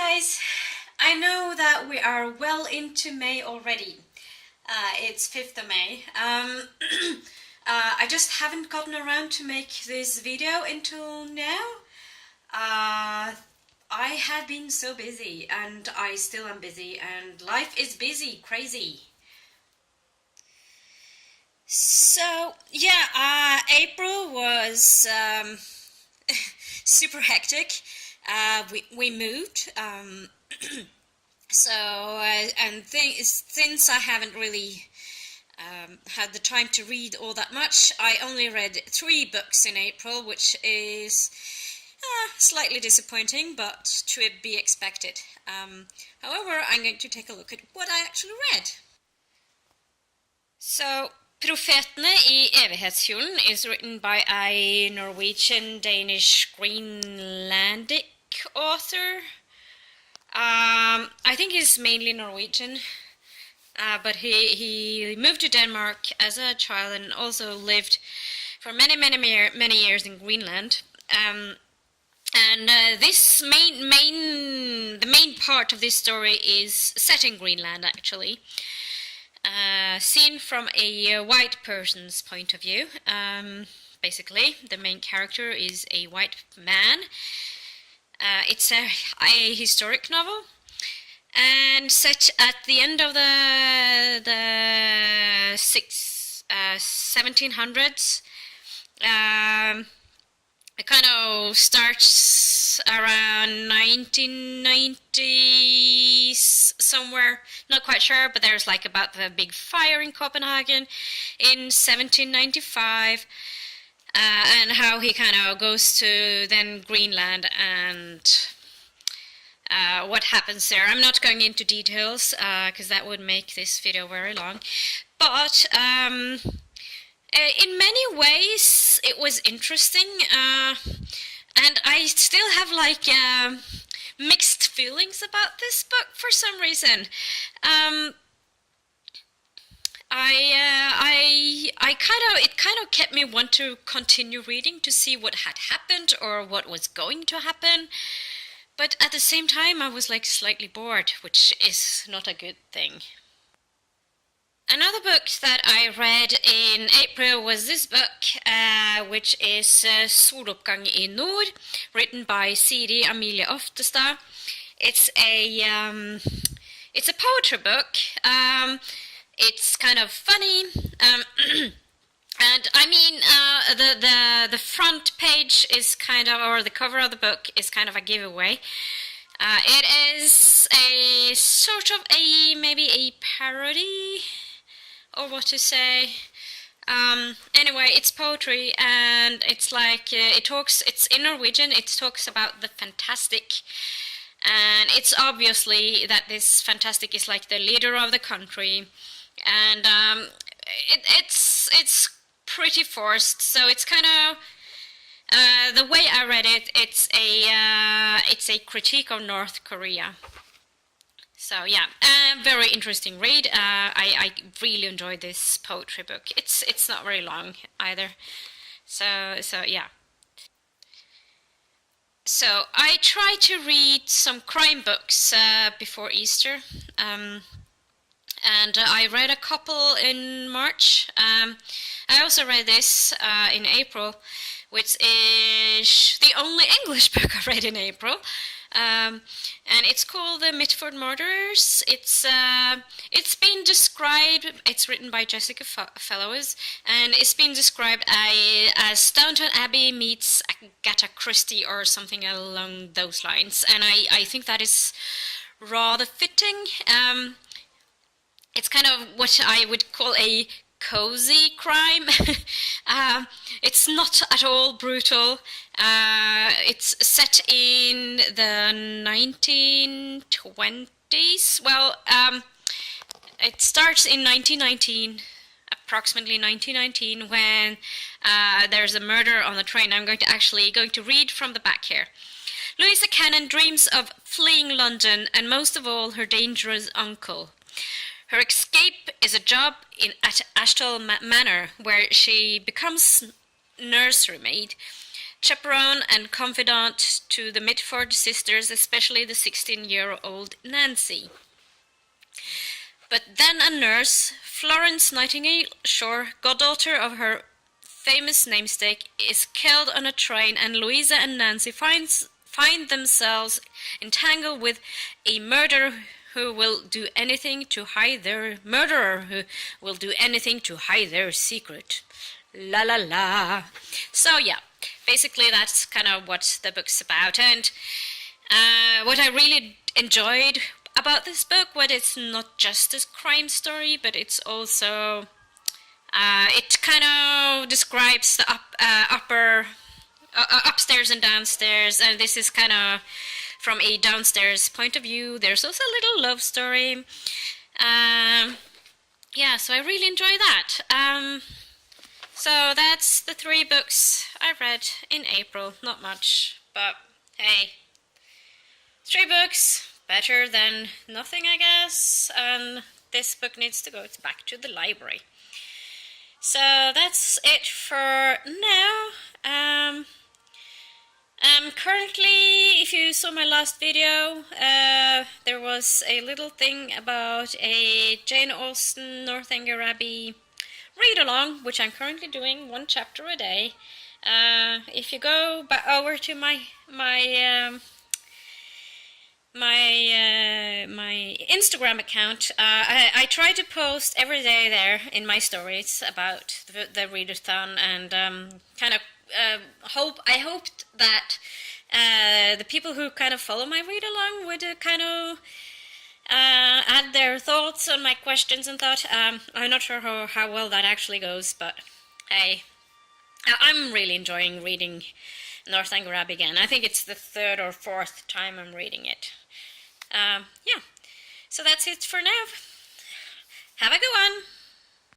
guys, I know that we are well into May already. It's 5th of May. I just haven't gotten around to make this video until now. I have been so busy, and I still am busy, and life is busy, crazy. So yeah, April was super hectic. We moved, since I haven't really had the time to read all that much, I only read 3 books in April, which is slightly disappointing, but to be expected. However, I'm going to take a look at what I actually read. So, Profetene I Evighetsfjorden is written by a Norwegian-Danish Greenlandic author. I think he's mainly Norwegian, but he moved to Denmark as a child and also lived for many years in Greenland. This the main part of this story is set in Greenland, actually. Seen from a white person's point of view. Basically, the main character is a white man. It's a historic novel, and set at the end of the 1700s. It kind of starts around 1990s somewhere, not quite sure, but there's like about the big fire in Copenhagen in 1795, and how he kind of goes to then Greenland and what happens there. I'm not going into details because that would make this video very long, but in many ways it was interesting, and I still have like mixed feelings about this book for some reason. It kind of kept me want to continue reading to see what had happened or what was going to happen, but at the same time I was like slightly bored, which is not a good thing. Another book that I read in April was this book, which is Soloppgang I Nord, written by Siri Amelie Oftestad. It's a poetry book. It's kind of funny, and I mean the front page is kind of, or the cover of the book is kind of a giveaway. It is a sort of maybe a parody, or what to say. Anyway, it's poetry, and it's like it's in Norwegian. It talks about the fantastic, and it's obviously that this fantastic is like the leader of the country, and it's pretty forced. So it's kind of the way I read it. It's a critique of North Korea. So yeah, very interesting read. I really enjoyed this poetry book. It's not very long either. So yeah. So I tried to read some crime books before Easter, and I read a couple in March. I also read this in April, which is the only English book I read in April. And it's called The Mitford Murders. It's been described. It's written by Jessica Fellowes, and it's been described as Downton Abbey meets Agatha Christie or something along those lines. And I think that is rather fitting. It's kind of what I would call a cozy crime. It's not at all brutal. It's set in the 1920s. Well, it starts in 1919, approximately 1919, when there's a murder on the train. I'm going to read from the back here. Louisa Cannon dreams of fleeing London, and most of all, her dangerous uncle. Her escape is a job at Ashtal Manor, where she becomes nursery maid. chaperone and confidant to the Mitford sisters, especially the 16-year-old Nancy. But then a nurse, Florence Nightingale Shore, goddaughter of her famous namesake, is killed on a train, and Louisa and Nancy find themselves entangled with a murderer who will do anything to hide their secret. La la la. So yeah, basically that's kind of what the book's about, and what I really enjoyed about this book, what it's not just a crime story, but it's also it kind of describes the upstairs and downstairs, and this is kind of from a downstairs point of view. There's also a little love story. Yeah, so I really enjoy that. So that's the 3 books I read in April. Not much, but hey, 3 books, better than nothing, I guess. And this book needs to go back to the library. So that's it for now. Currently, if you saw my last video, there was a little thing about a Jane Austen Northanger Abbey read-along, which I'm currently doing 1 chapter a day. If you go over to my Instagram account, I try to post every day there in my stories about the readathon, and kind of I hoped that the people who kind of follow my read-along would kind of add their thoughts on my questions and thought. I'm not sure how well that actually goes, but hey, I'm really enjoying reading Northanger Abbey again. I think it's the 3rd or 4th time I'm reading it. Yeah, so that's it for now. Have a good one!